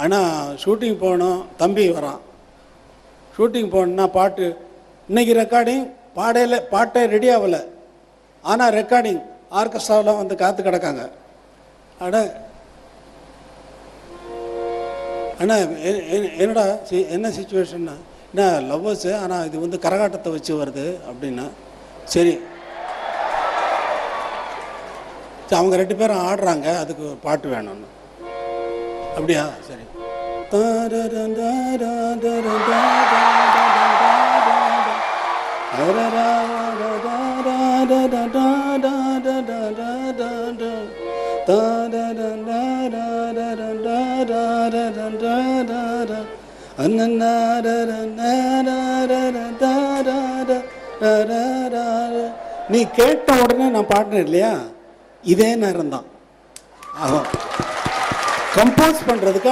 ஆனால் ஷூட்டிங் போகணும், தம்பி வரான். ஷூட்டிங் போகணுன்னா பாட்டு இன்றைக்கி ரெக்கார்டிங், பாட்டே ரெடி ஆகலை, ஆனால் ரெக்கார்டிங் ஆர்கெஸ்ட்ராவில் வந்து காத்து கிடக்காங்க. அண்ணா என்னடா என்ன சிச்சுவேஷன்னா, என்ன லவ்வர்ஸு, ஆனால் இது வந்து கரகாட்டத்தை வச்சு வருது அப்படின்னா, சரி அவங்க 2 பேரும் ஆடுறாங்க, அதுக்கு பாட்டு வேணும்னு. அப்படியா, சரி. நீ கேட்ட உடனே நான் பாடினேன் இல்லையா, இதே நேரம் தான் ஆகும் கம்போஸ் பண்ணுறதுக்கு.